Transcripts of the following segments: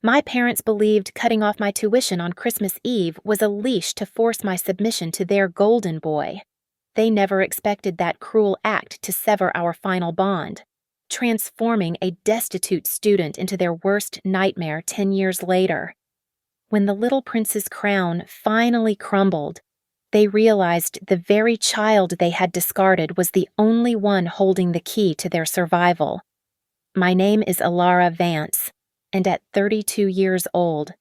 My parents believed cutting off my tuition on Christmas Eve was a leash to force my submission to their golden boy. They never expected that cruel act to sever our final bond, transforming a destitute student into their worst nightmare 10 years later. When the little prince's crown finally crumbled, they realized the very child they had discarded was the only one holding the key to their survival. My name is Ilara Vance, and at 32 years old,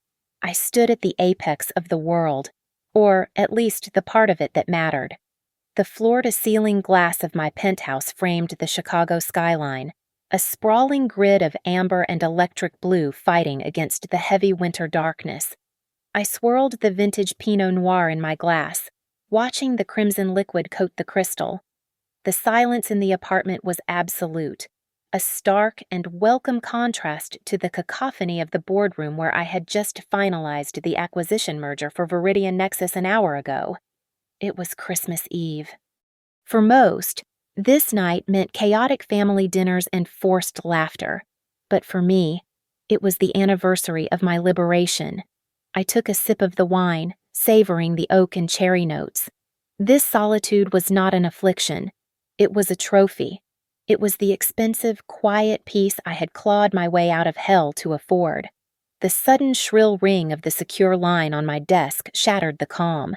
I stood at the apex of the world, or at least the part of it that mattered. The floor-to-ceiling glass of my penthouse framed the Chicago skyline, a sprawling grid of amber and electric blue fighting against the heavy winter darkness. I swirled the vintage Pinot Noir in my glass, watching the crimson liquid coat the crystal. The silence in the apartment was absolute, a stark and welcome contrast to the cacophony of the boardroom where I had just finalized the acquisition merger for Viridian Nexus an hour ago. It was Christmas Eve. For most, this night meant chaotic family dinners and forced laughter. But for me, it was the anniversary of my liberation. I took a sip of the wine, savoring the oak and cherry notes. This solitude was not an affliction. It was a trophy. It was the expensive, quiet peace I had clawed my way out of hell to afford. The sudden shrill ring of the secure line on my desk shattered the calm.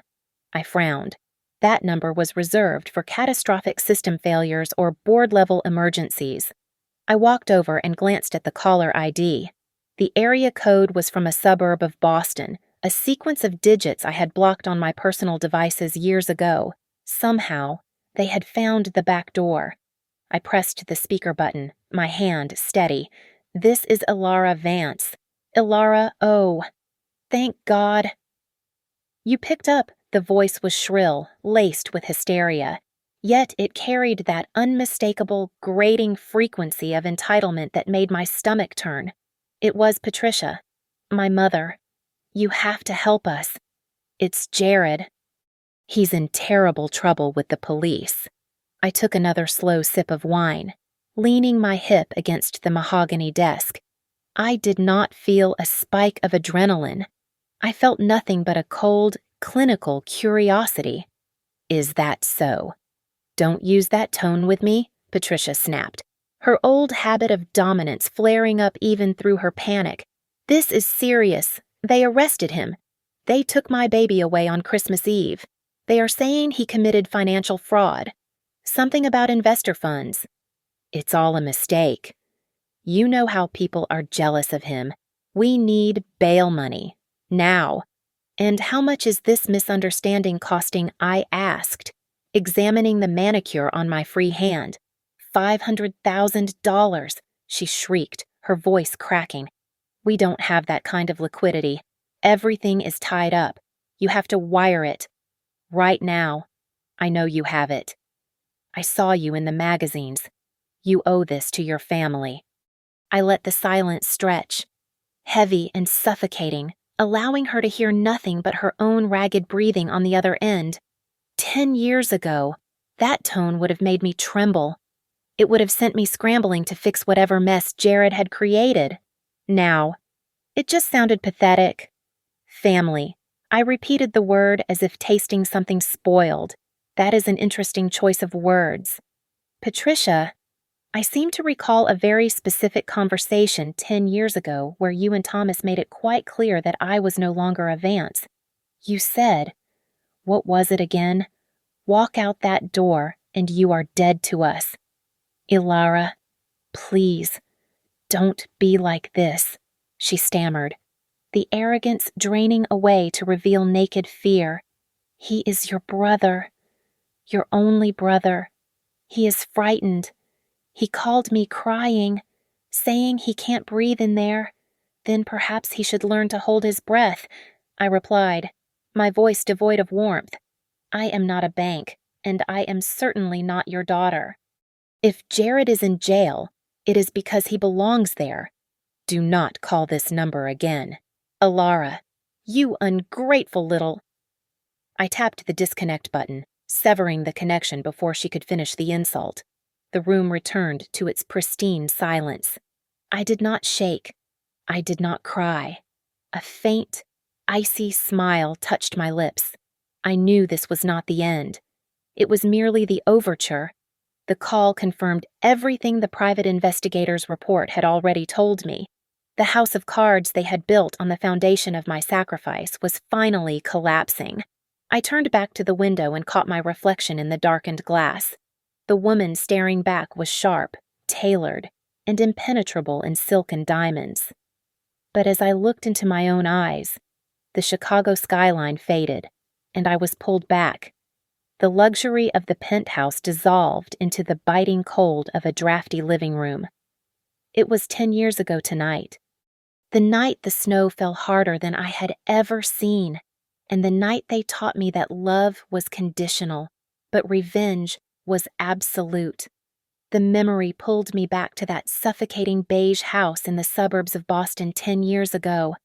I frowned. That number was reserved for catastrophic system failures or board-level emergencies. I walked over and glanced at the caller ID. The area code was from a suburb of Boston, a sequence of digits I had blocked on my personal devices years ago. Somehow, they had found the back door. I pressed the speaker button, my hand steady. This is Ilara Vance. Ilara, oh. Thank God. You picked up. The voice was shrill, laced with hysteria. Yet it carried that unmistakable, grating frequency of entitlement that made my stomach turn. It was Patricia, my mother. You have to help us. It's Jared. He's in terrible trouble with the police. I took another slow sip of wine, leaning my hip against the mahogany desk. I did not feel a spike of adrenaline. I felt nothing but a cold, clinical curiosity. Is that so? Don't use that tone with me, Patricia snapped, her old habit of dominance flaring up even through her panic. This is serious. They arrested him. They took my baby away on Christmas Eve. They are saying he committed financial fraud. Something about investor funds. It's all a mistake. You know how people are jealous of him. We need bail money. Now. And how much is this misunderstanding costing? I asked, examining the manicure on my free hand. $500,000, she shrieked, her voice cracking. We don't have that kind of liquidity. Everything is tied up. You have to wire it. Right now. I know you have it. I saw you in the magazines. You owe this to your family. I let the silence stretch, heavy and suffocating, allowing her to hear nothing but her own ragged breathing on the other end. 10 years ago, that tone would have made me tremble. It would have sent me scrambling to fix whatever mess Jared had created. Now, it just sounded pathetic. Family. I repeated the word as if tasting something spoiled. That is an interesting choice of words. Patricia, I seem to recall a very specific conversation 10 years ago where you and Thomas made it quite clear that I was no longer a Vance. You said, what was it again? Walk out that door and you are dead to us. Ilara, please, don't be like this, she stammered, the arrogance draining away to reveal naked fear. He is your brother, your only brother. He is frightened. He called me crying, saying he can't breathe in there. Then perhaps he should learn to hold his breath, I replied, my voice devoid of warmth. I am not a bank, and I am certainly not your daughter. If Jared is in jail, it is because he belongs there. Do not call this number again. Ilara, you ungrateful little... I tapped the disconnect button, severing the connection before she could finish the insult. The room returned to its pristine silence. I did not shake. I did not cry. A faint, icy smile touched my lips. I knew this was not the end. It was merely the overture. The call confirmed everything the private investigator's report had already told me. The house of cards they had built on the foundation of my sacrifice was finally collapsing. I turned back to the window and caught my reflection in the darkened glass. The woman staring back was sharp, tailored, and impenetrable in silk and diamonds. But as I looked into my own eyes, the Chicago skyline faded, and I was pulled back. The luxury of the penthouse dissolved into the biting cold of a drafty living room. It was 10 years ago tonight. The night the snow fell harder than I had ever seen, and the night they taught me that love was conditional, but revenge was absolute. The memory pulled me back to that suffocating beige house in the suburbs of Boston 10 years ago.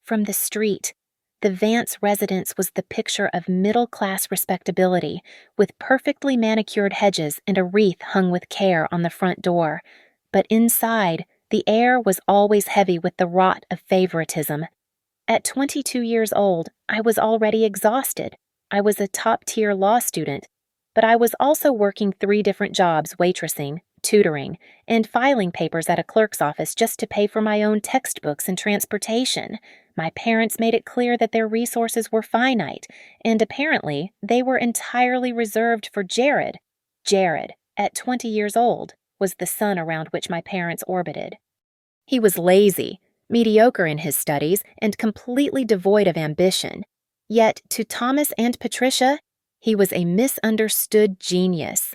From the street, the Vance residence was the picture of middle-class respectability, with perfectly manicured hedges and a wreath hung with care on the front door. But inside, the air was always heavy with the rot of favoritism. At 22 years old, I was already exhausted. I was a top-tier law student, but I was also working 3 different jobs waitressing, tutoring, and filing papers at a clerk's office just to pay for my own textbooks and transportation. My parents made it clear that their resources were finite, and apparently they were entirely reserved for Jared. Jared, at 20 years old, was the sun around which my parents orbited. He was lazy, mediocre in his studies, and completely devoid of ambition. Yet, to Thomas and Patricia, he was a misunderstood genius,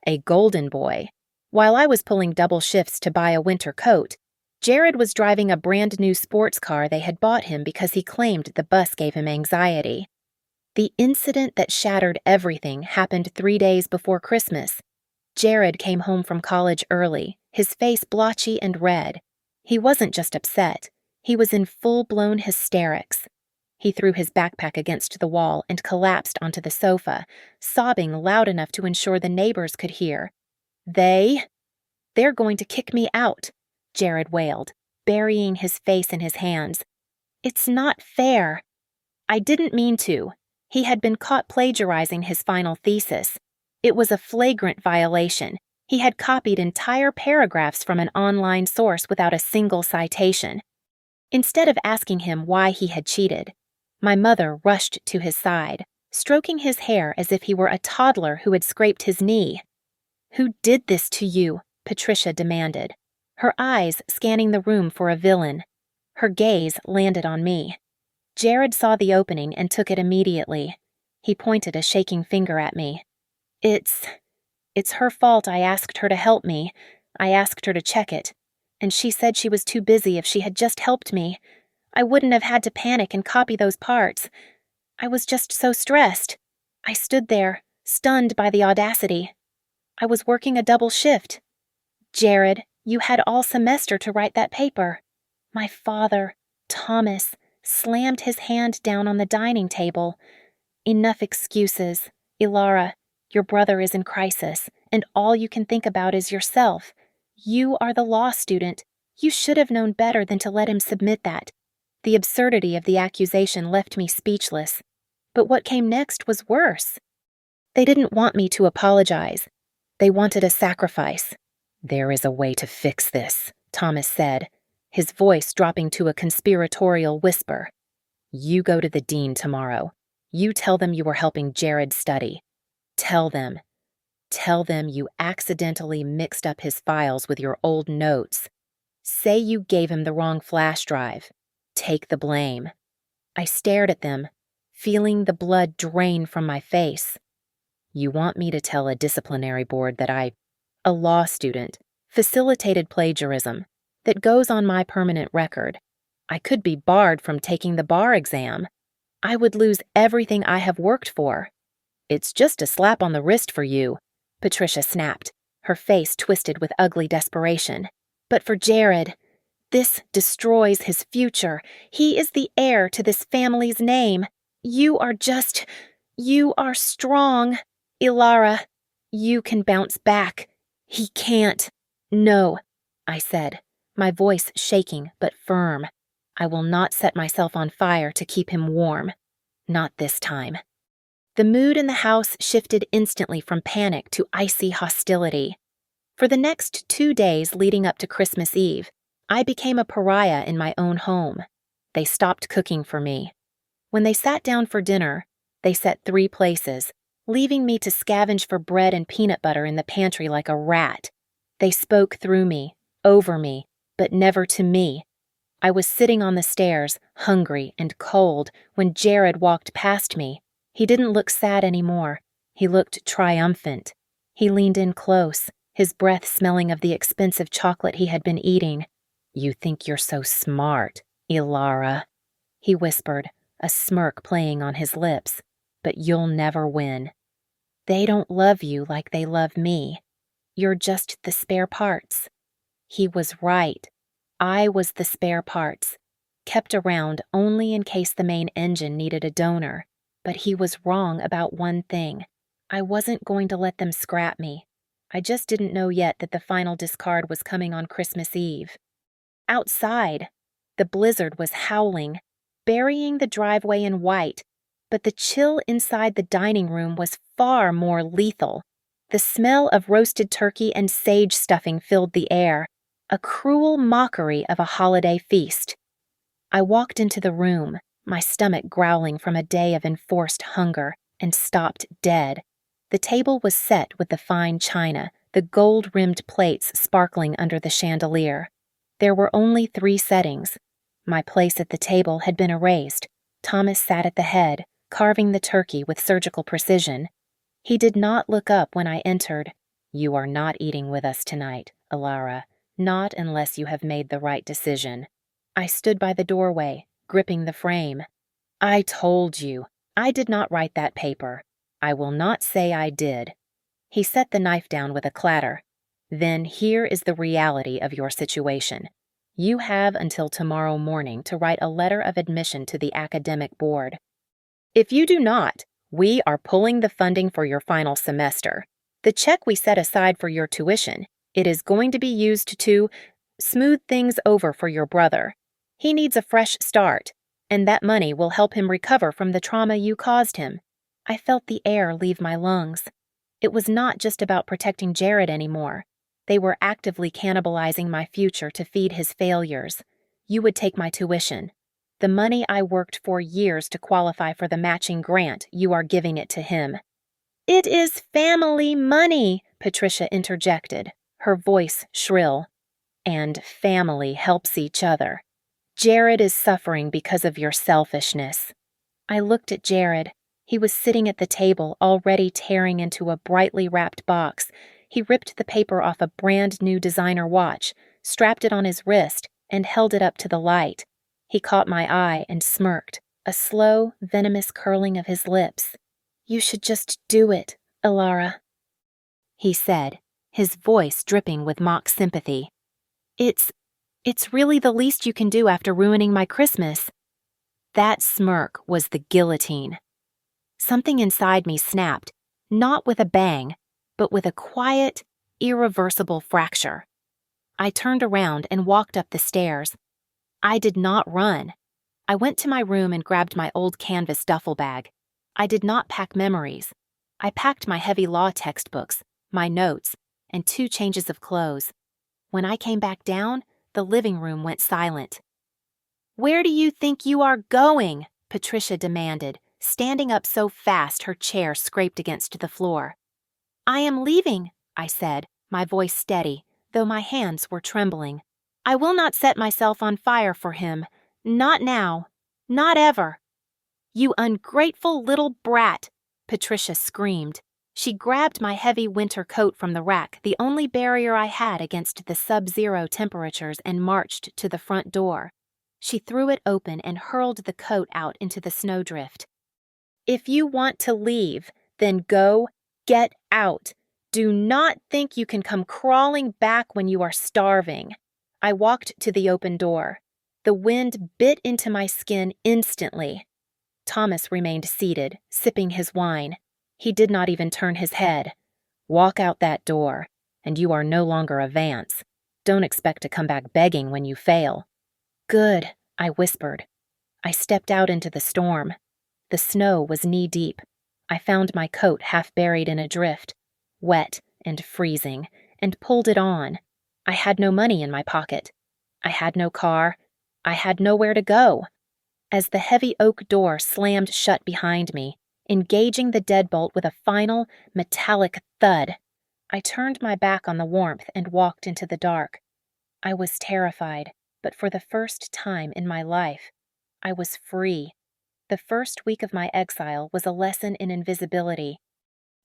a golden boy. While I was pulling double shifts to buy a winter coat, Jared was driving a brand-new sports car they had bought him because he claimed the bus gave him anxiety. The incident that shattered everything happened 3 days before Christmas. Jared came home from college early, his face blotchy and red. He wasn't just upset. He was in full-blown hysterics. He threw his backpack against the wall and collapsed onto the sofa, sobbing loud enough to ensure the neighbors could hear. They're going to kick me out, Jared wailed, burying his face in his hands. It's not fair. I didn't mean to. He had been caught plagiarizing his final thesis. It was a flagrant violation. He had copied entire paragraphs from an online source without a single citation. Instead of asking him why he had cheated, my mother rushed to his side, stroking his hair as if he were a toddler who had scraped his knee. "Who did this to you?" Patricia demanded, her eyes scanning the room for a villain. Her gaze landed on me. Jared saw the opening and took it immediately. He pointed a shaking finger at me. It's her fault. I asked her to help me. I asked her to check it, and she said she was too busy if she had just helped me. I wouldn't have had to panic and copy those parts. I was just so stressed. I stood there, stunned by the audacity. I was working a double shift. Jared, you had all semester to write that paper. My father, Thomas, slammed his hand down on the dining table. Enough excuses. Ilara, your brother is in crisis, and all you can think about is yourself. You are the law student. You should have known better than to let him submit that. The absurdity of the accusation left me speechless. But what came next was worse. They didn't want me to apologize. They wanted a sacrifice. "There is a way to fix this," Thomas said, his voice dropping to a conspiratorial whisper. "You go to the dean tomorrow. You tell them you were helping Jared study. Tell them you accidentally mixed up his files with your old notes. Say you gave him the wrong flash drive. Take the blame." I stared at them, feeling the blood drain from my face. "You want me to tell a disciplinary board that a law student, facilitated plagiarism, that goes on my permanent record. I could be barred from taking the bar exam. I would lose everything I have worked for." "It's just a slap on the wrist for you," Patricia snapped, her face twisted with ugly desperation. "But for Jared, this destroys his future. He is the heir to this family's name. You are strong. Ilara, you can bounce back. He can't." "No," I said, my voice shaking but firm. I will not set myself on fire to keep him warm. Not this time. The mood in the house shifted instantly from panic to icy hostility. For the next 2 days leading up to Christmas Eve, I became a pariah in my own home. They stopped cooking for me. When they sat down for dinner, they set 3 places, leaving me to scavenge for bread and peanut butter in the pantry like a rat. They spoke through me, over me, but never to me. I was sitting on the stairs, hungry and cold, when Jared walked past me. He didn't look sad anymore. He looked triumphant. He leaned in close, his breath smelling of the expensive chocolate he had been eating. "You think you're so smart, Ilara," he whispered, a smirk playing on his lips. "But you'll never win. They don't love you like they love me. You're just the spare parts." He was right. I was the spare parts, kept around only in case the main engine needed a donor. But he was wrong about one thing. I wasn't going to let them scrap me. I just didn't know yet that the final discard was coming on Christmas Eve. Outside, the blizzard was howling, burying the driveway in white, but the chill inside the dining room was far more lethal. The smell of roasted turkey and sage stuffing filled the air, a cruel mockery of a holiday feast. I walked into the room, my stomach growling from a day of enforced hunger, and stopped dead. The table was set with the fine china, the gold-rimmed plates sparkling under the chandelier. There were only 3 settings. My place at the table had been erased. Thomas sat at the head, carving the turkey with surgical precision. He did not look up when I entered. "You are not eating with us tonight, Ilara, not unless you have made the right decision." I stood by the doorway, gripping the frame. "I told you. I did not write that paper. I will not say I did." He set the knife down with a clatter. "Then here is the reality of your situation. You have until tomorrow morning to write a letter of admission to the academic board. If you do not, we are pulling the funding for your final semester. The check we set aside for your tuition, it is going to be used to smooth things over for your brother. He needs a fresh start, and that money will help him recover from the trauma you caused him." I felt the air leave my lungs. It was not just about protecting Jared anymore. They were actively cannibalizing my future to feed his failures. "You would take my tuition. The money I worked for years to qualify for the matching grant, you are giving it to him." "It is family money," Patricia interjected, her voice shrill. "And family helps each other. Jared is suffering because of your selfishness." I looked at Jared. He was sitting at the table, already tearing into a brightly wrapped box. He ripped the paper off a brand-new designer watch, strapped it on his wrist, and held it up to the light. He caught my eye and smirked, a slow, venomous curling of his lips. "You should just do it, Ilara," he said, his voice dripping with mock sympathy. It's really the least you can do after ruining my Christmas." That smirk was the guillotine. Something inside me snapped, not with a bang, but with a quiet, irreversible fracture. I turned around and walked up the stairs. I did not run. I went to my room and grabbed my old canvas duffel bag. I did not pack memories. I packed my heavy law textbooks, my notes, and 2 changes of clothes. When I came back down, the living room went silent. "Where do you think you are going?" Patricia demanded, standing up so fast her chair scraped against the floor. "I am leaving," I said, my voice steady, though my hands were trembling. "I will not set myself on fire for him. Not now. Not ever." "You ungrateful little brat!" Patricia screamed. She grabbed my heavy winter coat from the rack, the only barrier I had against the sub-zero temperatures, and marched to the front door. She threw it open and hurled the coat out into the snowdrift. "If you want to leave, then go get out. Do not think you can come crawling back when you are starving." I walked to the open door. The wind bit into my skin instantly. Thomas remained seated, sipping his wine. He did not even turn his head. "Walk out that door, and you are no longer a Vance. Don't expect to come back begging when you fail." "Good," I whispered. I stepped out into the storm. The snow was knee-deep. I found my coat half buried in a drift, wet and freezing, and pulled it on. I had no money in my pocket. I had no car. I had nowhere to go. As the heavy oak door slammed shut behind me, engaging the deadbolt with a final, metallic thud, I turned my back on the warmth and walked into the dark. I was terrified, but for the first time in my life, I was free. The first week of my exile was a lesson in invisibility.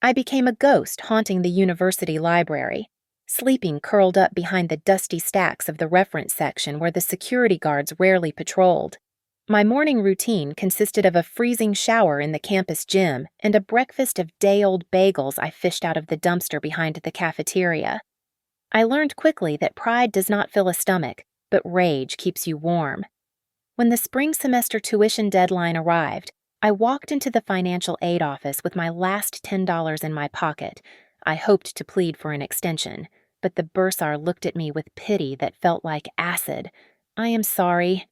I became a ghost haunting the university library, sleeping curled up behind the dusty stacks of the reference section where the security guards rarely patrolled. My morning routine consisted of a freezing shower in the campus gym and a breakfast of day-old bagels I fished out of the dumpster behind the cafeteria. I learned quickly that pride does not fill a stomach, but rage keeps you warm. When the spring semester tuition deadline arrived, I walked into the financial aid office with my last $10 in my pocket. I hoped to plead for an extension, but the bursar looked at me with pity that felt like acid. "I am sorry."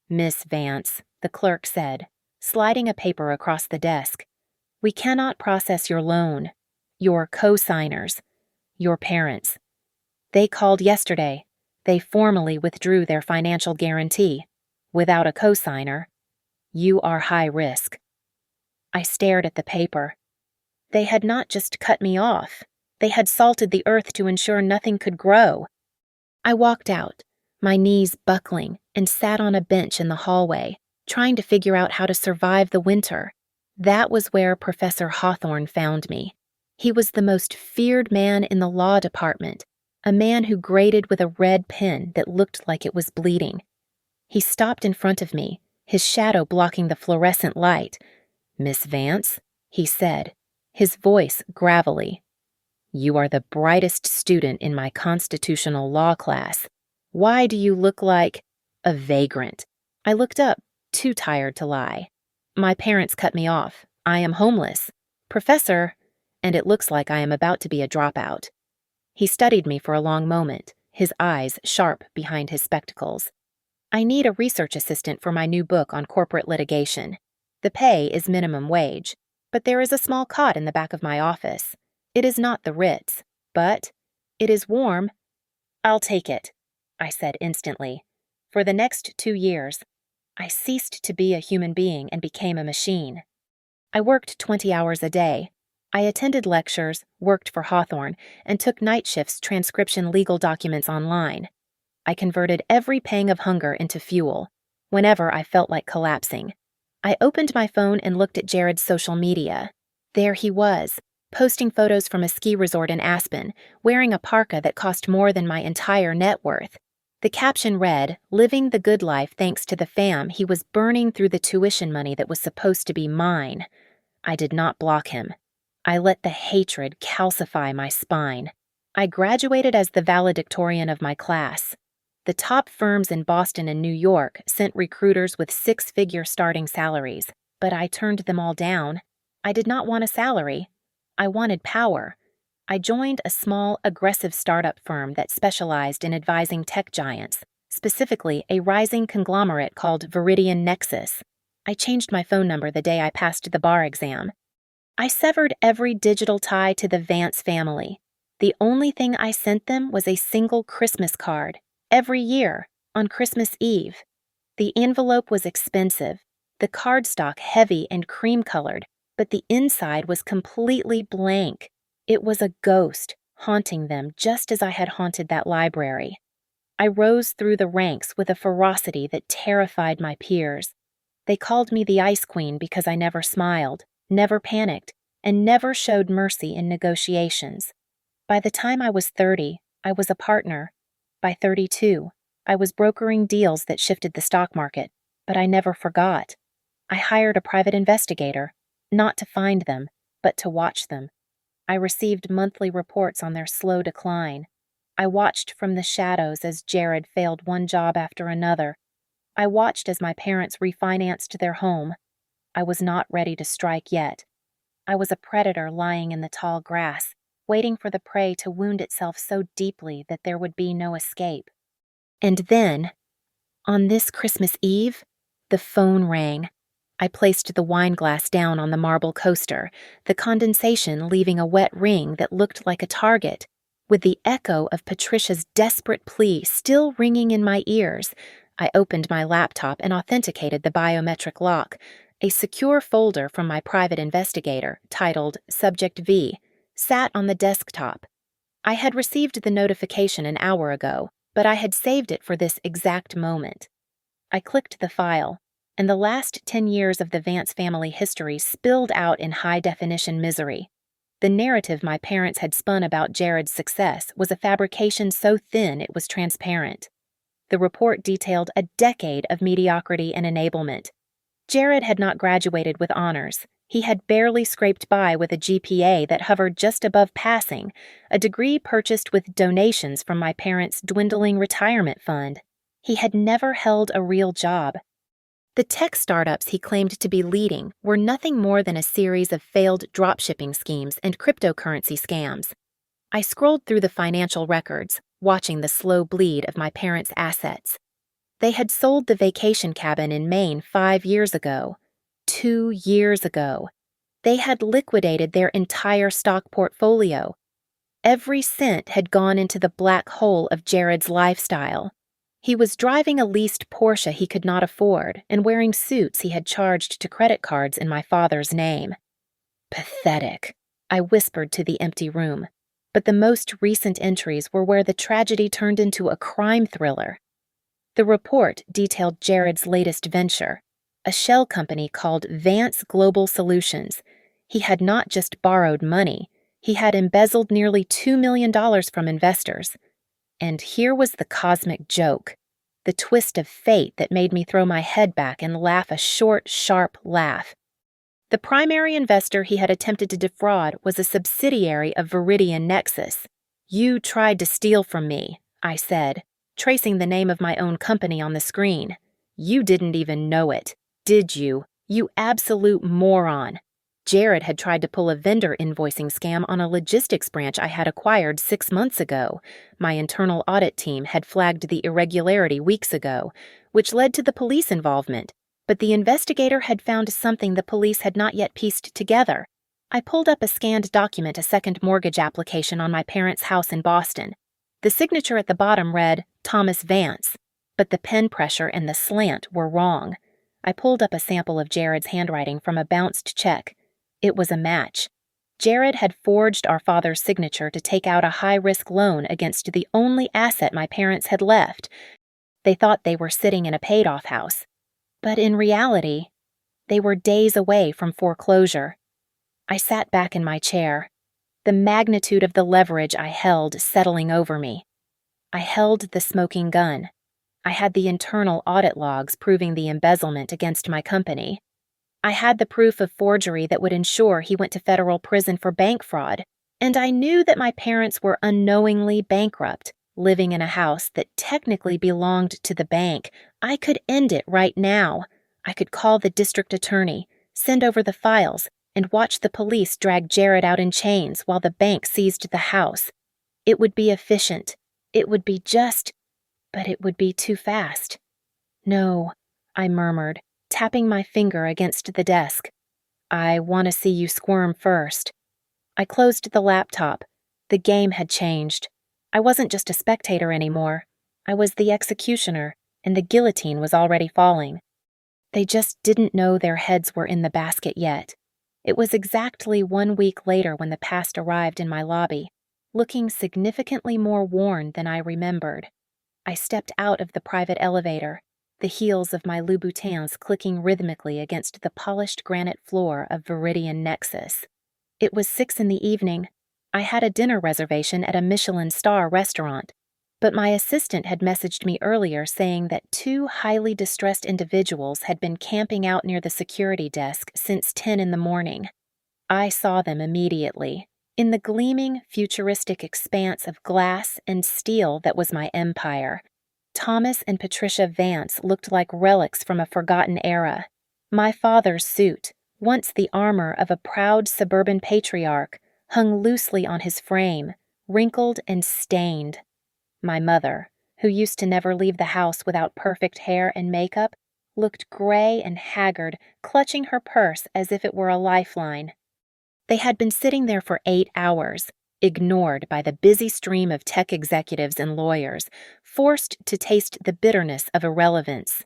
"Miss Vance," the clerk said, sliding a paper across the desk. "We cannot process your loan. Your co-signers. Your parents. They called yesterday. They formally withdrew their financial guarantee. Without a co-signer, you are high risk." I stared at the paper. They had not just cut me off. They had salted the earth to ensure nothing could grow. I walked out, my knees buckling, and sat on a bench in the hallway, trying to figure out how to survive the winter. That was where Professor Hawthorne found me. He was the most feared man in the law department, a man who graded with a red pen that looked like it was bleeding. He stopped in front of me, his shadow blocking the fluorescent light. "Miss Vance," he said, his voice gravelly. "You are the brightest student in my constitutional law class. Why do you look like a vagrant?" I looked up, too tired to lie. "My parents cut me off. I am homeless. Professor, and it looks like I am about to be a dropout." He studied me for a long moment, his eyes sharp behind his spectacles. "I need a research assistant for my new book on corporate litigation. The pay is minimum wage, but there is a small cot in the back of my office. It is not the Ritz, but it is warm." "I'll take it," I said instantly. For the next 2 years, I ceased to be a human being and became a machine. I worked 20 hours a day. I attended lectures, worked for Hawthorne, and took night shifts transcription legal documents online. I converted every pang of hunger into fuel, whenever I felt like collapsing. I opened my phone and looked at Jared's social media. There he was, posting photos from a ski resort in Aspen, wearing a parka that cost more than my entire net worth. The caption read, "Living the good life thanks to the fam he was burning through the tuition money that was supposed to be mine." I did not block him. I let the hatred calcify my spine. I graduated as the valedictorian of my class. The top firms in Boston and New York sent recruiters with 6-figure starting salaries, but I turned them all down. I did not want a salary. I wanted power. I joined a small, aggressive startup firm that specialized in advising tech giants, specifically a rising conglomerate called Viridian Nexus. I changed my phone number the day I passed the bar exam. I severed every digital tie to the Vance family. The only thing I sent them was a single Christmas card, every year, on Christmas Eve. The envelope was expensive, the cardstock heavy and cream-colored, but the inside was completely blank. It was a ghost, haunting them just as I had haunted that library. I rose through the ranks with a ferocity that terrified my peers. They called me the Ice Queen because I never smiled, never panicked, and never showed mercy in negotiations. By the time I was 30, I was a partner. By 32, I was brokering deals that shifted the stock market, but I never forgot. I hired a private investigator, not to find them, but to watch them. I received monthly reports on their slow decline. I watched from the shadows as Jared failed one job after another. I watched as my parents refinanced their home. I was not ready to strike yet. I was a predator lying in the tall grass, waiting for the prey to wound itself so deeply that there would be no escape. And then, On this Christmas Eve, the phone rang. I placed the wine glass down on the marble coaster, the condensation leaving a wet ring that looked like a target. With the echo of Patricia's desperate plea still ringing in my ears, I opened my laptop and authenticated the biometric lock. A secure folder from my private investigator, titled Subject V, sat on the desktop. I had received the notification an hour ago, but I had saved it for this exact moment. I clicked the file, and the last 10 years of the Vance family history spilled out in high-definition misery. The narrative my parents had spun about Jared's success was a fabrication so thin it was transparent. The report detailed a decade of mediocrity and enablement. Jared had not graduated with honors. He had barely scraped by with a GPA that hovered just above passing, a degree purchased with donations from my parents' dwindling retirement fund. He had never held a real job. The tech startups he claimed to be leading were nothing more than a series of failed dropshipping schemes and cryptocurrency scams. I scrolled through the financial records, watching the slow bleed of my parents' assets. They had sold the vacation cabin in Maine 5 years ago. 2 years ago. They had liquidated their entire stock portfolio. Every cent had gone into the black hole of Jared's lifestyle. He was driving a leased Porsche he could not afford and wearing suits he had charged to credit cards in my father's name. Pathetic, I whispered to the empty room. But the most recent entries were where the tragedy turned into a crime thriller. The report detailed Jared's latest venture, a shell company called Vance Global Solutions. He had not just borrowed money, he had embezzled nearly $2 million from investors. And here was the cosmic joke, the twist of fate that made me throw my head back and laugh a short, sharp laugh. The primary investor he had attempted to defraud was a subsidiary of Viridian Nexus. "You tried to steal from me," I said, tracing the name of my own company on the screen. "You didn't even know it, did you? You absolute moron." Jared had tried to pull a vendor invoicing scam on a logistics branch I had acquired 6 months ago. My internal audit team had flagged the irregularity weeks ago, which led to the police involvement. But the investigator had found something the police had not yet pieced together. I pulled up a scanned document, a second mortgage application on my parents' house in Boston. The signature at the bottom read, Thomas Vance, but the pen pressure and the slant were wrong. I pulled up a sample of Jared's handwriting from a bounced check. It was a match. Jared had forged our father's signature to take out a high-risk loan against the only asset my parents had left. They thought they were sitting in a paid-off house. But in reality, they were days away from foreclosure. I sat back in my chair, the magnitude of the leverage I held settling over me. I held the smoking gun. I had the internal audit logs proving the embezzlement against my company. I had the proof of forgery that would ensure he went to federal prison for bank fraud. And I knew that my parents were unknowingly bankrupt, living in a house that technically belonged to the bank. I could end it right now. I could call the district attorney, send over the files, and watch the police drag Jared out in chains while the bank seized the house. It would be efficient. It would be just, but it would be too fast. "No," I murmured, tapping my finger against the desk. "I want to see you squirm first." I closed the laptop. The game had changed. I wasn't just a spectator anymore. I was the executioner, and the guillotine was already falling. They just didn't know their heads were in the basket yet. It was exactly 1 week later when the past arrived in my lobby, looking significantly more worn than I remembered. I stepped out of the private elevator, the heels of my Louboutins clicking rhythmically against the polished granite floor of Viridian Nexus. It was 6 p.m. I had a dinner reservation at a Michelin star restaurant, but my assistant had messaged me earlier saying that 2 highly distressed individuals had been camping out near the security desk since 10 a.m. I saw them immediately, in the gleaming, futuristic expanse of glass and steel that was my empire. Thomas and Patricia Vance looked like relics from a forgotten era. My father's suit, once the armor of a proud suburban patriarch, hung loosely on his frame, wrinkled and stained. My mother, who used to never leave the house without perfect hair and makeup, looked gray and haggard, clutching her purse as if it were a lifeline. They had been sitting there for 8 hours, ignored by the busy stream of tech executives and lawyers, forced to taste the bitterness of irrelevance.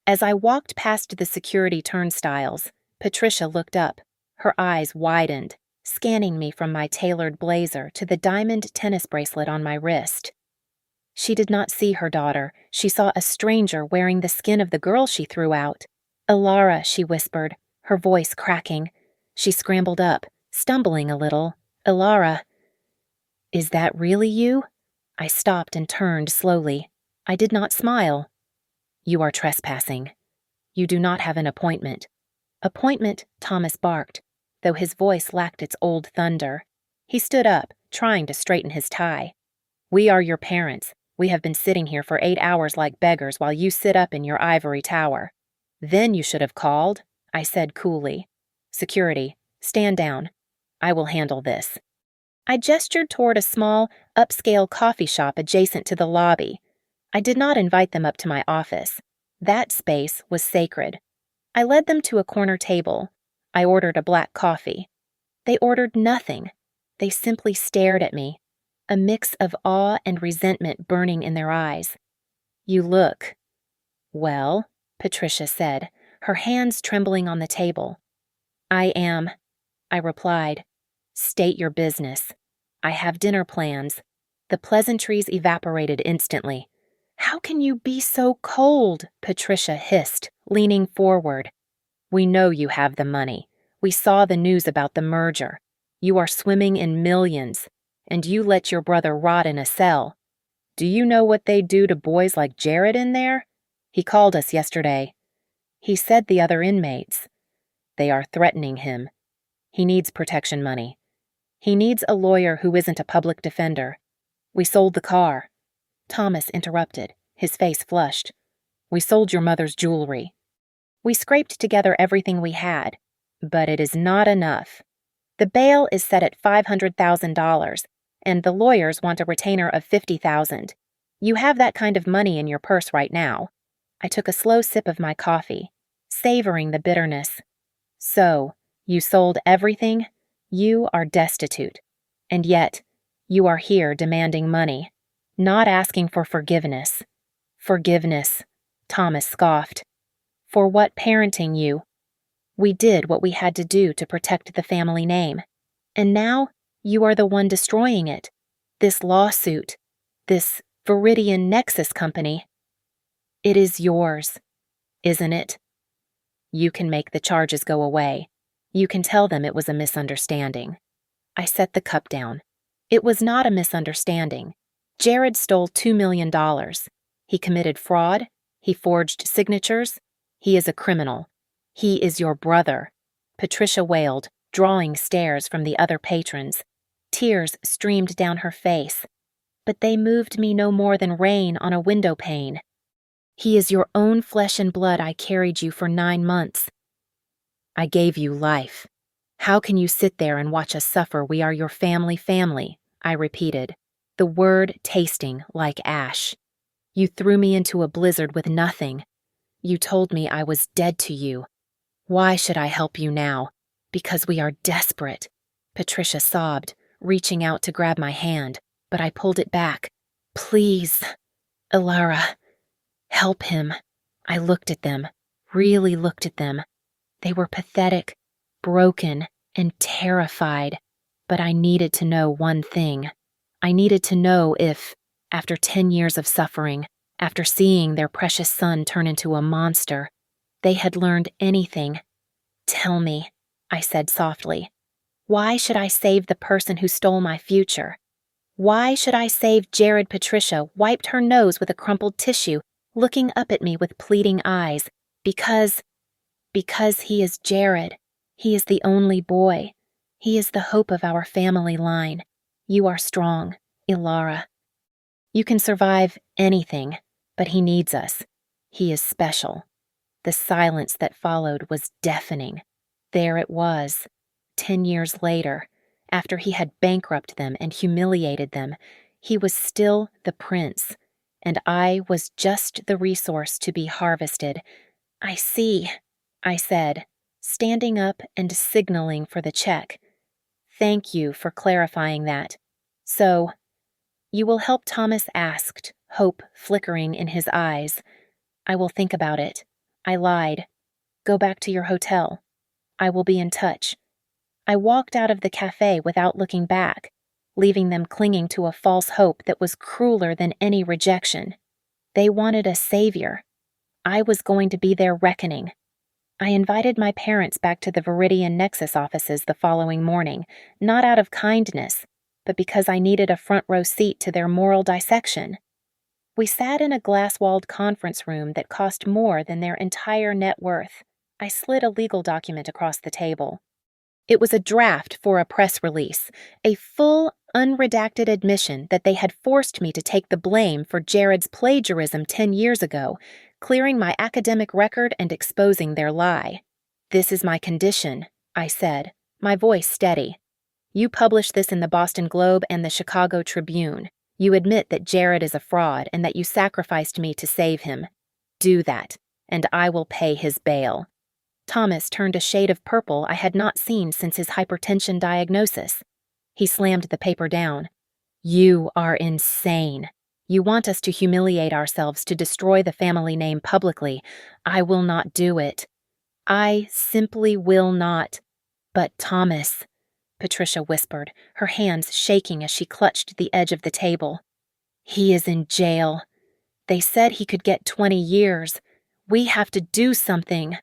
As I walked past the security turnstiles, Patricia looked up, her eyes widened, scanning me from my tailored blazer to the diamond tennis bracelet on my wrist. She did not see her daughter. She saw a stranger wearing the skin of the girl she threw out. "Ilara," she whispered, her voice cracking. She scrambled up, stumbling a little. "Ilara." "Is that really you?" I stopped and turned slowly. I did not smile. "You are trespassing. You do not have an appointment." "Appointment," Thomas barked, though his voice lacked its old thunder. He stood up, trying to straighten his tie. "We are your parents. We have been sitting here for 8 hours like beggars while you sit up in your ivory tower." "Then you should have called," I said coolly. "Security, stand down. I will handle this." I gestured toward a small, upscale coffee shop adjacent to the lobby. I did not invite them up to my office. That space was sacred. I led them to a corner table. I ordered a black coffee. They ordered nothing. They simply stared at me, a mix of awe and resentment burning in their eyes. "You look..." "Well," Patricia said, her hands trembling on the table. "I am," I replied. "State your business. I have dinner plans." The pleasantries evaporated instantly. "How can you be so cold?" Patricia hissed, leaning forward. "We know you have the money. We saw the news about the merger. You are swimming in millions, and you let your brother rot in a cell. Do you know what they do to boys like Jared in there? He called us yesterday. He said the other inmates. They are threatening him. He needs protection money. He needs a lawyer who isn't a public defender. We sold the car." Thomas interrupted, his face flushed. "We sold your mother's jewelry. We scraped together everything we had, but it is not enough. The bail is set at $500,000, and the lawyers want a retainer of $50,000. You have that kind of money in your purse right now." I took a slow sip of my coffee, savoring the bitterness. "So, you sold everything? You are destitute. And yet, you are here demanding money, not asking for forgiveness." "Forgiveness," Thomas scoffed. "For what parenting you? We did what we had to do to protect the family name. And now, you are the one destroying it. This lawsuit, this Viridian Nexus company. It is yours, isn't it? You can make the charges go away. You can tell them it was a misunderstanding." I set the cup down. It was not a misunderstanding. Jared stole $2 million. He committed fraud. He forged signatures. He is a criminal. He is your brother. Patricia wailed, drawing stares from the other patrons. Tears streamed down her face. But they moved me no more than rain on a window pane. "He is your own flesh and blood. I carried you for 9 months. I gave you life. How can you sit there and watch us suffer? We are your family, I repeated, the word tasting like ash. You threw me into a blizzard with nothing. You told me I was dead to you. Why should I help you now? Because we are desperate." Patricia sobbed, reaching out to grab my hand, but I pulled it back. "Please, Ilara, help him." I looked at them, really looked at them. They were pathetic, broken, and terrified, but I needed to know one thing. I needed to know if, after 10 years of suffering, after seeing their precious son turn into a monster, they had learned anything. "Tell me," I said softly. "Why should I save the person who stole my future? Why should I save Jared?" Patricia wiped her nose with a crumpled tissue, looking up at me with pleading eyes. Because he is Jared. He is the only boy. He is the hope of our family line. You are strong, Ilara. You can survive anything, but he needs us. He is special." The silence that followed was deafening. There it was, 10 years later, after he had bankrupted them and humiliated them, he was still the prince, and I was just the resource to be harvested. I see, I said, standing up and signaling for the check. Thank you for clarifying that. So, you will help? Thomas asked, hope flickering in his eyes. I will think about it. I lied. Go back to your hotel. I will be in touch. I walked out of the cafe without looking back, leaving them clinging to a false hope that was crueler than any rejection. They wanted a savior. I was going to be their reckoning. I invited my parents back to the Viridian Nexus offices the following morning, not out of kindness, but because I needed a front-row seat to their moral dissection. We sat in a glass-walled conference room that cost more than their entire net worth. I slid a legal document across the table. It was a draft for a press release, a full, unredacted admission that they had forced me to take the blame for Jared's plagiarism 10 years ago, clearing my academic record and exposing their lie. This is my condition, I said, my voice steady. You publish this in the Boston Globe and the Chicago Tribune. You admit that Jared is a fraud and that you sacrificed me to save him. Do that, and I will pay his bail. Thomas turned a shade of purple I had not seen since his hypertension diagnosis. He slammed the paper down. You are insane. You want us to humiliate ourselves to destroy the family name publicly. I will not do it. I simply will not. But Thomas, Patricia whispered, her hands shaking as she clutched the edge of the table. He is in jail. They said he could get 20 years. We have to do something.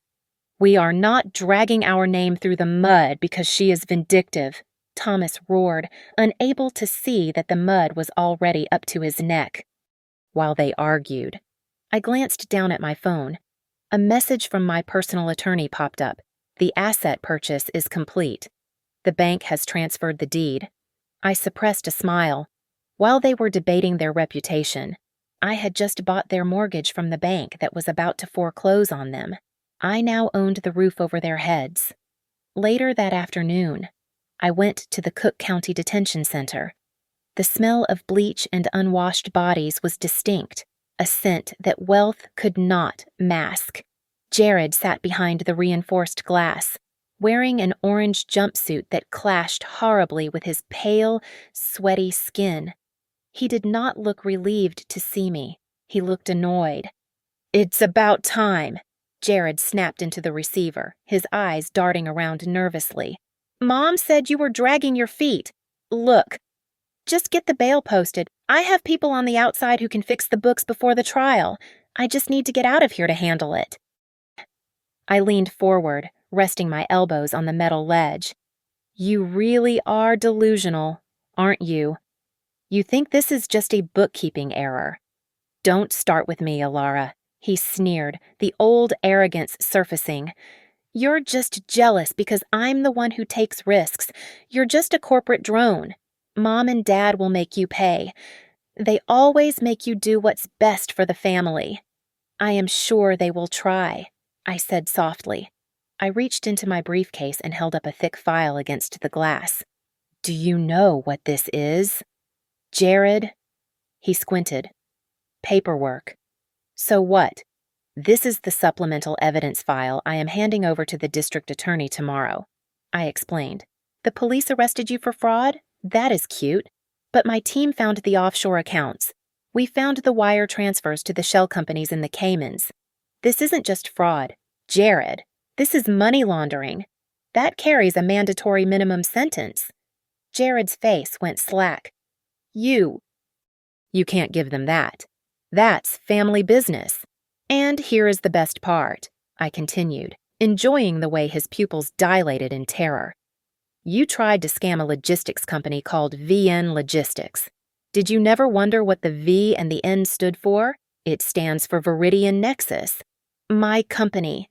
We are not dragging our name through the mud because she is vindictive, Thomas roared, unable to see that the mud was already up to his neck. While they argued, I glanced down at my phone. A message from my personal attorney popped up. The asset purchase is complete. The bank has transferred the deed. I suppressed a smile. While they were debating their reputation, I had just bought their mortgage from the bank that was about to foreclose on them. I now owned the roof over their heads. Later that afternoon, I went to the Cook County Detention Center. The smell of bleach and unwashed bodies was distinct, a scent that wealth could not mask. Jared sat behind the reinforced glass, wearing an orange jumpsuit that clashed horribly with his pale, sweaty skin. He did not look relieved to see me. He looked annoyed. It's about time, Jared snapped into the receiver, his eyes darting around nervously. Mom said you were dragging your feet. Look, just get the bail posted. I have people on the outside who can fix the books before the trial. I just need to get out of here to handle it. I leaned forward, resting my elbows on the metal ledge. You really are delusional, aren't you? You think this is just a bookkeeping error. Don't start with me, Alara, he sneered, the old arrogance surfacing. You're just jealous because I'm the one who takes risks. You're just a corporate drone. Mom and Dad will make you pay. They always make you do what's best for the family. I am sure they will try, I said softly. I reached into my briefcase and held up a thick file against the glass. Do you know what this is? Jared? He squinted. Paperwork. So what? This is the supplemental evidence file I am handing over to the district attorney tomorrow, I explained. The police arrested you for fraud? That is cute. But my team found the offshore accounts. We found the wire transfers to the shell companies in the Caymans. This isn't just fraud. Jared, this is money laundering. That carries a mandatory minimum sentence. Jared's face went slack. You can't give them that. That's family business. And here is the best part, I continued, enjoying the way his pupils dilated in terror. You tried to scam a logistics company called VN Logistics. Did you never wonder what the V and the N stood for? It stands for Viridian Nexus. My company.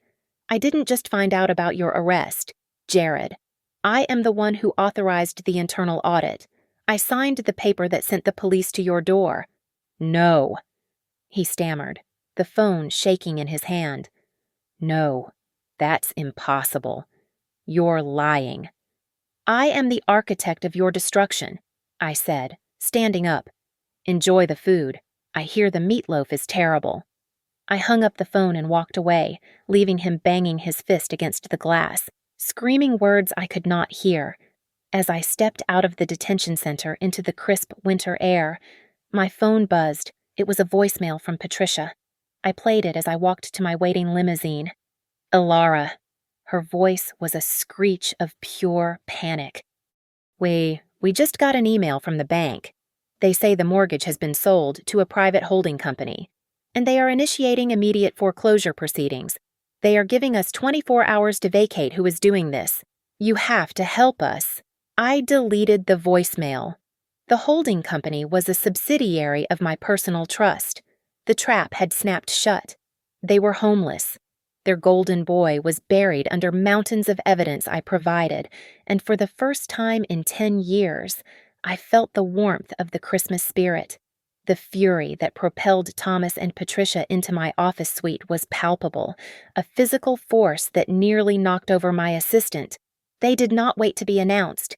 I didn't just find out about your arrest, Jared. I am the one who authorized the internal audit. I signed the paper that sent the police to your door. No, he stammered, the phone shaking in his hand. No, that's impossible. You're lying. I am the architect of your destruction, I said, standing up. Enjoy the food. I hear the meatloaf is terrible." I hung up the phone and walked away, leaving him banging his fist against the glass, screaming words I could not hear. As I stepped out of the detention center into the crisp winter air, my phone buzzed. It was a voicemail from Patricia. I played it as I walked to my waiting limousine. Ilara. Her voice was a screech of pure panic. We just got an email from the bank. They say the mortgage has been sold to a private holding company, and they are initiating immediate foreclosure proceedings. They are giving us 24 hours to vacate who is doing this. You have to help us." I deleted the voicemail. The holding company was a subsidiary of my personal trust. The trap had snapped shut. They were homeless. Their golden boy was buried under mountains of evidence I provided, and for the first time in 10 years, I felt the warmth of the Christmas spirit. The fury that propelled Thomas and Patricia into my office suite was palpable, a physical force that nearly knocked over my assistant. They did not wait to be announced.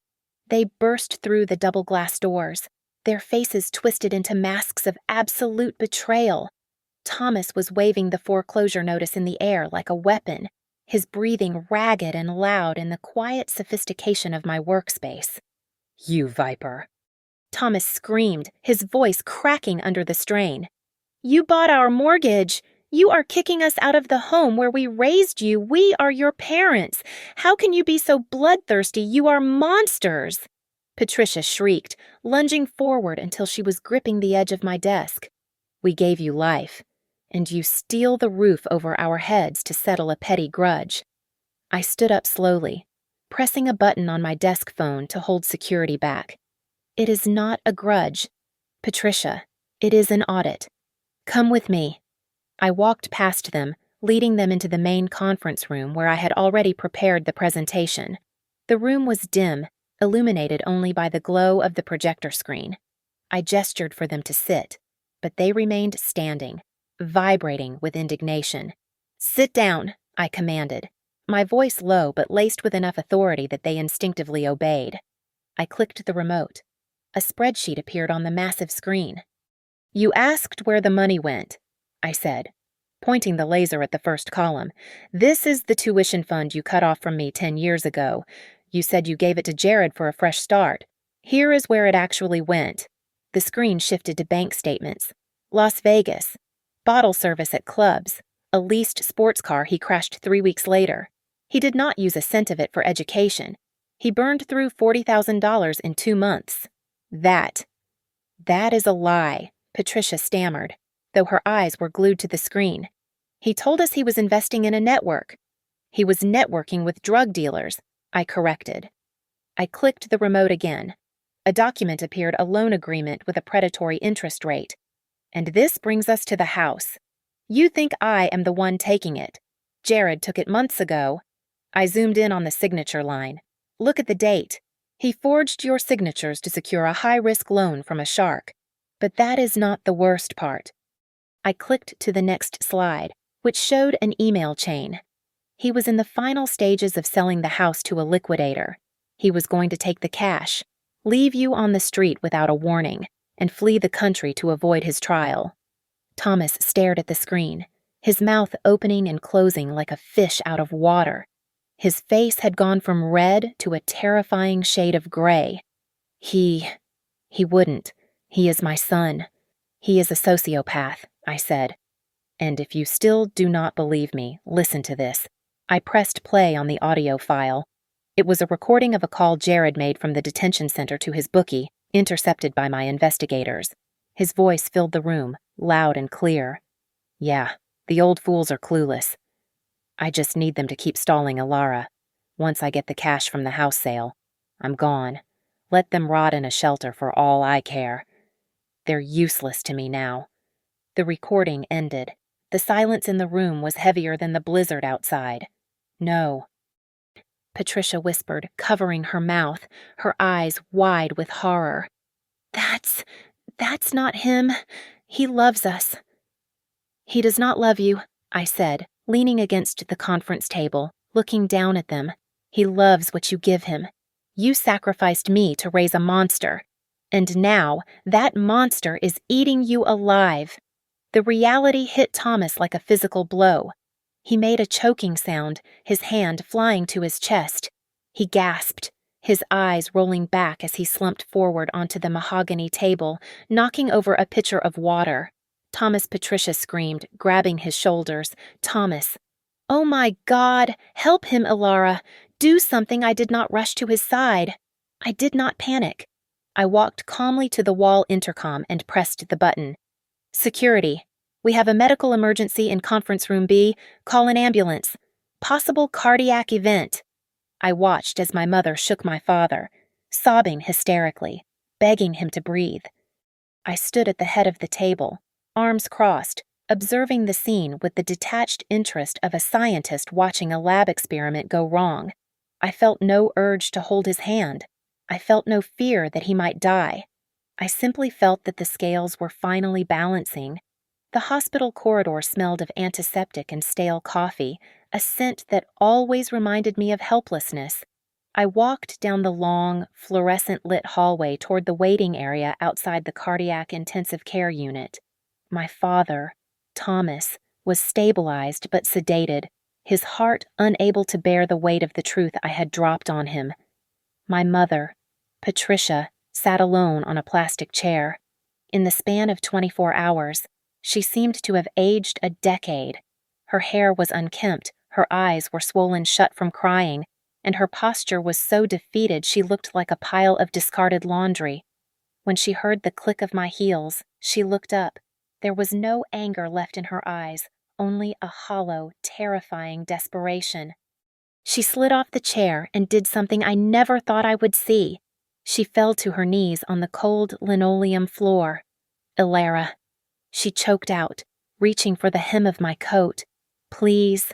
They burst through the double glass doors, their faces twisted into masks of absolute betrayal. Thomas was waving the foreclosure notice in the air like a weapon, his breathing ragged and loud in the quiet sophistication of my workspace. "You viper." Thomas screamed, his voice cracking under the strain. "You bought our mortgage. You are kicking us out of the home where we raised you. We are your parents. How can you be so bloodthirsty? You are monsters." Patricia shrieked, lunging forward until she was gripping the edge of my desk. "We gave you life, and you steal the roof over our heads to settle a petty grudge." I stood up slowly, pressing a button on my desk phone to hold security back. "It is not a grudge. Patricia, it is an audit. Come with me." I walked past them, leading them into the main conference room where I had already prepared the presentation. The room was dim, illuminated only by the glow of the projector screen. I gestured for them to sit, but they remained standing, vibrating with indignation. "Sit down," I commanded, my voice low but laced with enough authority that they instinctively obeyed. I clicked the remote. A spreadsheet appeared on the massive screen. "You asked where the money went," I said, pointing the laser at the first column. "This is the tuition fund you cut off from me 10 years ago. You said you gave it to Jared for a fresh start. Here is where it actually went." The screen shifted to bank statements. Las Vegas. Bottle service at clubs. A leased sports car he crashed 3 weeks later. He did not use a cent of it for education. He burned through $40,000 in 2 months. That is a lie," Patricia stammered, though her eyes were glued to the screen. "He told us he was investing in a network." "He was networking with drug dealers," I corrected. I clicked the remote again. A document appeared, a loan agreement with a predatory interest rate. "And this brings us to the house. You think I am the one taking it. Jared took it months ago." I zoomed in on the signature line. "Look at the date. He forged your signatures to secure a high-risk loan from a shark. But that is not the worst part." I clicked to the next slide, which showed an email chain. He was in the final stages of selling the house to a liquidator. He was going to take the cash, leave you on the street without a warning, and flee the country to avoid his trial. Thomas stared at the screen, his mouth opening and closing like a fish out of water. His face had gone from red to a terrifying shade of gray. He wouldn't. He is my son. He is a sociopath," I said. "And if you still do not believe me, listen to this." I pressed play on the audio file. It was a recording of a call Jared made from the detention center to his bookie, intercepted by my investigators. His voice filled the room, loud and clear. "Yeah, the old fools are clueless. I just need them to keep stalling Ilara. Once I get the cash from the house sale, I'm gone. Let them rot in a shelter for all I care. They're useless to me now." The recording ended. The silence in the room was heavier than the blizzard outside. "No," Patricia whispered, covering her mouth, her eyes wide with horror. That's not him. He loves us." "He does not love you," I said, leaning against the conference table, looking down at them. "He loves what you give him. You sacrificed me to raise a monster. And now that monster is eating you alive. The reality hit Thomas like a physical blow. He made a choking sound, his hand flying to his chest. He gasped, his eyes rolling back as he slumped forward onto the mahogany table, knocking over a pitcher of water. Patricia screamed, grabbing his shoulders. Thomas. Oh my God! Help him, Ilara! Do something! I did not rush to his side. I did not panic. I walked calmly to the wall intercom and pressed the button. Security. We have a medical emergency in conference room B. Call an ambulance. Possible cardiac event. I watched as my mother shook my father, sobbing hysterically, begging him to breathe. I stood at the head of the table, arms crossed, observing the scene with the detached interest of a scientist watching a lab experiment go wrong. I felt no urge to hold his hand. I felt no fear that he might die. I simply felt that the scales were finally balancing. The hospital corridor smelled of antiseptic and stale coffee, a scent that always reminded me of helplessness. I walked down the long, fluorescent-lit hallway toward the waiting area outside the cardiac intensive care unit. My father, Thomas, was stabilized but sedated, his heart unable to bear the weight of the truth I had dropped on him. My mother, Patricia, sat alone on a plastic chair. In the span of 24 hours, she seemed to have aged a decade. Her hair was unkempt, her eyes were swollen shut from crying, and her posture was so defeated she looked like a pile of discarded laundry. When she heard the click of my heels, she looked up. There was no anger left in her eyes, only a hollow, terrifying desperation. She slid off the chair and did something I never thought I would see. She fell to her knees on the cold linoleum floor. Ilara. She choked out, reaching for the hem of my coat. Please.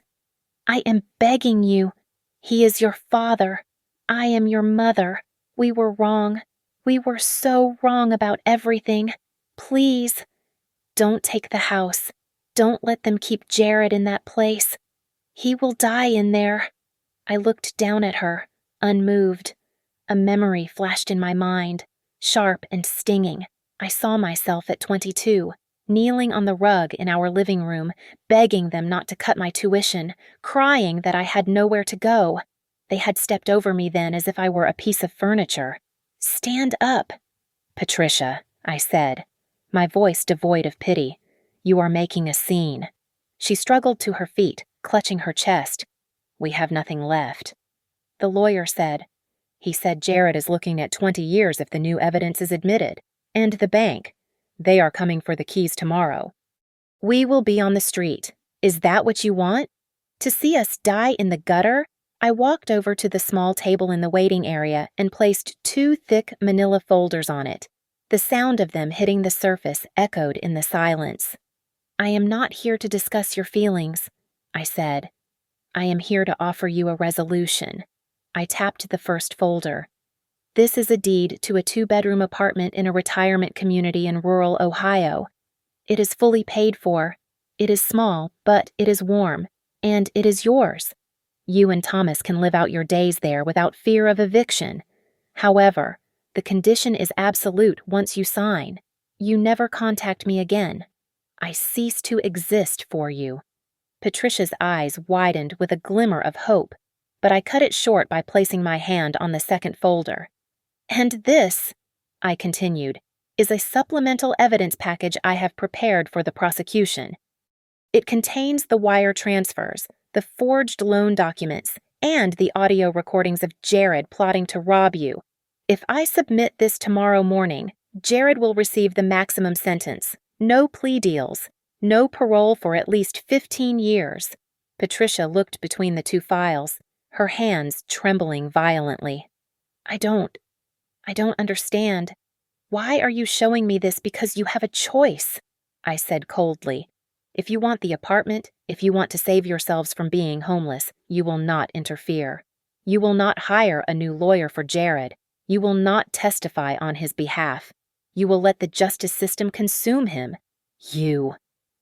I am begging you. He is your father. I am your mother. We were wrong. We were so wrong about everything. Please. Don't take the house. Don't let them keep Jared in that place. He will die in there. I looked down at her, unmoved. A memory flashed in my mind, sharp and stinging. I saw myself at 22, kneeling on the rug in our living room, begging them not to cut my tuition, crying that I had nowhere to go. They had stepped over me then as if I were a piece of furniture. Stand up. Patricia, I said, my voice devoid of pity. You are making a scene. She struggled to her feet, clutching her chest. We have nothing left. The lawyer said, He said Jared is looking at 20 years if the new evidence is admitted. And the bank. They are coming for the keys tomorrow. We will be on the street. Is that what you want? To see us die in the gutter? I walked over to the small table in the waiting area and placed 2 thick manila folders on it. The sound of them hitting the surface echoed in the silence. I am not here to discuss your feelings, I said. I am here to offer you a resolution. I tapped the first folder. This is a deed to a 2-bedroom apartment in a retirement community in rural Ohio. It is fully paid for. It is small, but it is warm, and it is yours. You and Thomas can live out your days there without fear of eviction. However, the condition is absolute once you sign. You never contact me again. I cease to exist for you. Patricia's eyes widened with a glimmer of hope, but I cut it short by placing my hand on the second folder. And this, I continued, is a supplemental evidence package I have prepared for the prosecution. It contains the wire transfers, the forged loan documents, and the audio recordings of Jared plotting to rob you. If I submit this tomorrow morning, Jared will receive the maximum sentence, no plea deals, no parole for at least 15 years. Patricia looked between the 2 files, her hands trembling violently. I don't understand. Why are you showing me this because you have a choice? I said coldly. If you want the apartment, if you want to save yourselves from being homeless, you will not interfere. You will not hire a new lawyer for Jared. You will not testify on his behalf. You will let the justice system consume him. You.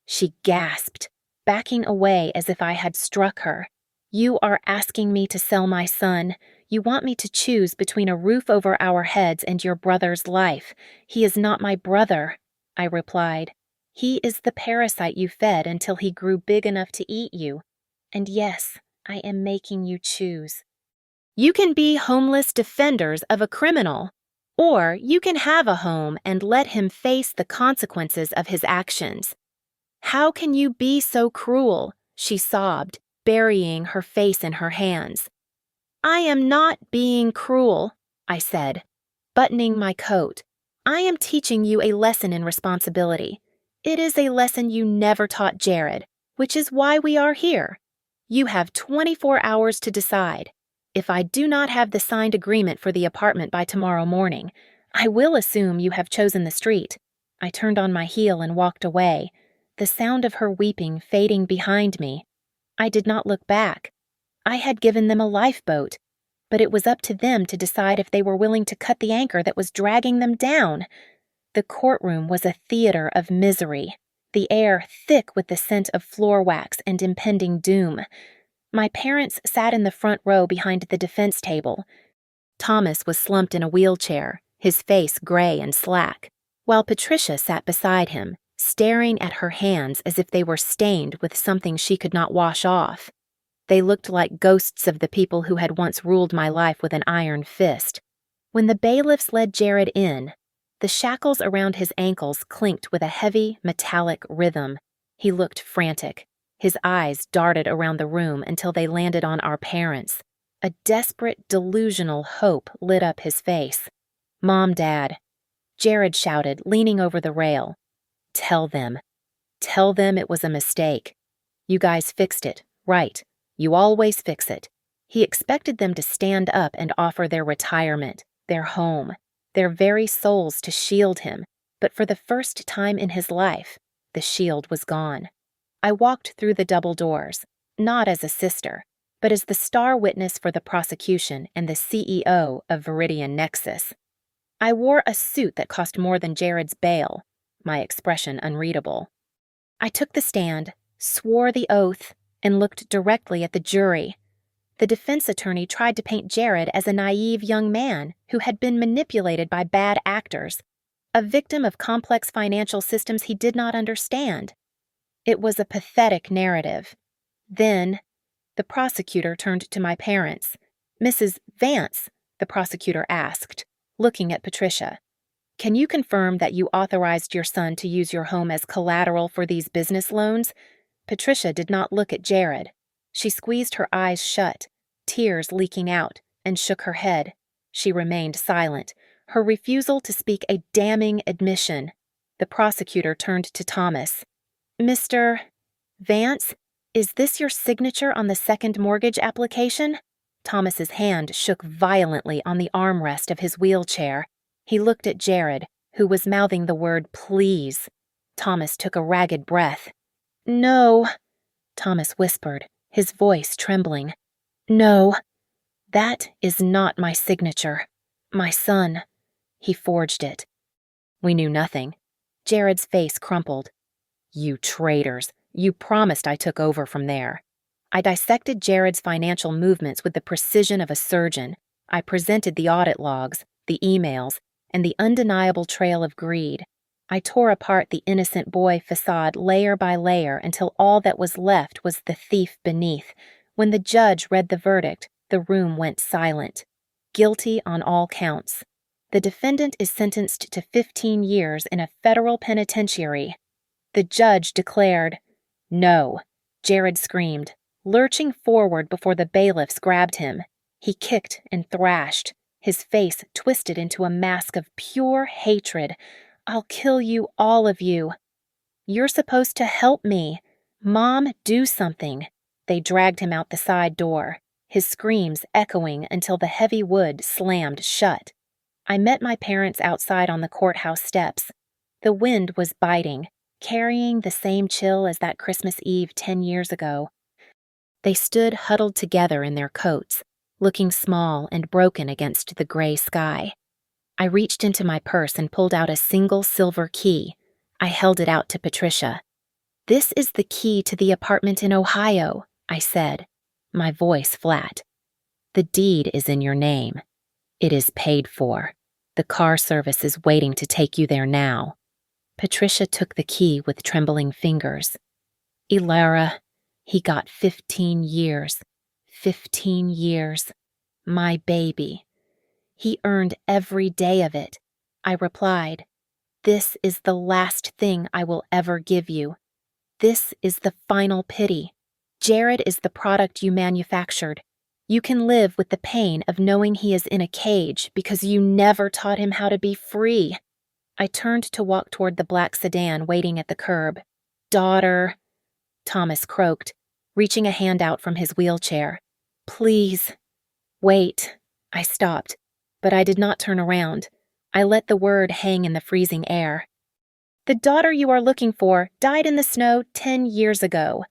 She gasped, backing away as if I had struck her. You are asking me to sell my son. You want me to choose between a roof over our heads and your brother's life. He is not my brother, I replied. He is the parasite you fed until he grew big enough to eat you. And yes, I am making you choose. You can be homeless defenders of a criminal, or you can have a home and let him face the consequences of his actions. How can you be so cruel? She sobbed, burying her face in her hands. I am not being cruel, I said, buttoning my coat. I am teaching you a lesson in responsibility. It is a lesson you never taught Jared, which is why we are here. You have 24 hours to decide. If I do not have the signed agreement for the apartment by tomorrow morning, I will assume you have chosen the street. I turned on my heel and walked away, the sound of her weeping fading behind me. I did not look back. I had given them a lifeboat, but it was up to them to decide if they were willing to cut the anchor that was dragging them down. The courtroom was a theater of misery, the air thick with the scent of floor wax and impending doom. My parents sat in the front row behind the defense table. Thomas was slumped in a wheelchair, his face gray and slack, while Patricia sat beside him, staring at her hands as if they were stained with something she could not wash off. They looked like ghosts of the people who had once ruled my life with an iron fist. When the bailiffs led Jared in, the shackles around his ankles clinked with a heavy, metallic rhythm. He looked frantic. His eyes darted around the room until they landed on our parents. A desperate, delusional hope lit up his face. Mom, Dad. Jared shouted, leaning over the rail. Tell them. Tell them it was a mistake. You guys fixed it, right? You always fix it. He expected them to stand up and offer their retirement, their home, their very souls to shield him, but for the first time in his life, the shield was gone. I walked through the double doors, not as a sister, but as the star witness for the prosecution and the CEO of Viridian Nexus. I wore a suit that cost more than Jared's bail, my expression unreadable. I took the stand, swore the oath, and looked directly at the jury. The defense attorney tried to paint Jared as a naive young man who had been manipulated by bad actors, a victim of complex financial systems he did not understand. It was a pathetic narrative. Then, the prosecutor turned to my parents. Mrs. Vance, the prosecutor asked, looking at Patricia, can you confirm that you authorized your son to use your home as collateral for these business loans? Patricia did not look at Jared. She squeezed her eyes shut, tears leaking out, and shook her head. She remained silent, her refusal to speak a damning admission. The prosecutor turned to Thomas. Mr. Vance, is this your signature on the second mortgage application? Thomas's hand shook violently on the armrest of his wheelchair. He looked at Jared, who was mouthing the word please. Thomas took a ragged breath. No, Thomas whispered, his voice trembling. No, that is not my signature. My son. He forged it. We knew nothing. Jared's face crumpled. You traitors. You promised I took over from there. I dissected Jared's financial movements with the precision of a surgeon. I presented the audit logs, the emails, and the undeniable trail of greed. I tore apart the innocent boy facade layer by layer until all that was left was the thief beneath. When the judge read the verdict, the room went silent. Guilty on all counts. The defendant is sentenced to 15 years in a federal penitentiary. The judge declared, No. Jared screamed, lurching forward before the bailiffs grabbed him. He kicked and thrashed, his face twisted into a mask of pure hatred. I'll kill you, all of you. You're supposed to help me. Mom, do something. They dragged him out the side door, his screams echoing until the heavy wood slammed shut. I met my parents outside on the courthouse steps. The wind was biting, carrying the same chill as that Christmas Eve 10 years ago. They stood huddled together in their coats, looking small and broken against the gray sky. I reached into my purse and pulled out a single silver key. I held it out to Patricia. This is the key to the apartment in Ohio, I said, my voice flat. The deed is in your name. It is paid for. The car service is waiting to take you there now." Patricia took the key with trembling fingers. "Elara, he got 15 years. 15 years. My baby. He earned every day of it." I replied, "This is the last thing I will ever give you. This is the final pity. Jared is the product you manufactured. You can live with the pain of knowing he is in a cage because you never taught him how to be free." I turned to walk toward the black sedan waiting at the curb. "Daughter," Thomas croaked, reaching a hand out from his wheelchair. "Please." "Wait." I stopped, but I did not turn around. I let the word hang in the freezing air. "The daughter you are looking for died in the snow 10 years ago,"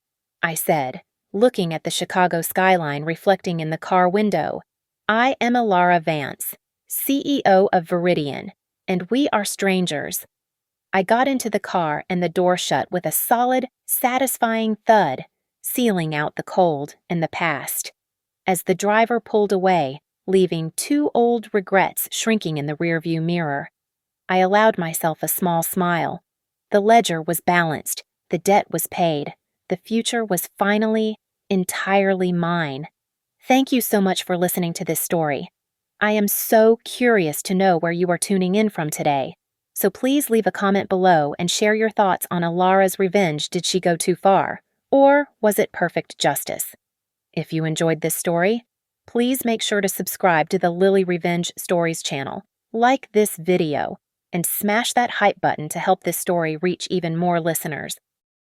I said, looking at the Chicago skyline reflecting in the car window. "I am Elara Vance, CEO of Veridian, and we are strangers." I got into the car and the door shut with a solid, satisfying thud, sealing out the cold and the past. As the driver pulled away, leaving 2 old regrets shrinking in the rearview mirror, I allowed myself a small smile. The ledger was balanced, the debt was paid, the future was finally, entirely mine. Thank you so much for listening to this story. I am so curious to know where you are tuning in from today, so please leave a comment below and share your thoughts on Elara's revenge. Did she go too far, or was it perfect justice? If you enjoyed this story, please make sure to subscribe to the Lily Revenge Stories channel, like this video, and smash that hype button to help this story reach even more listeners.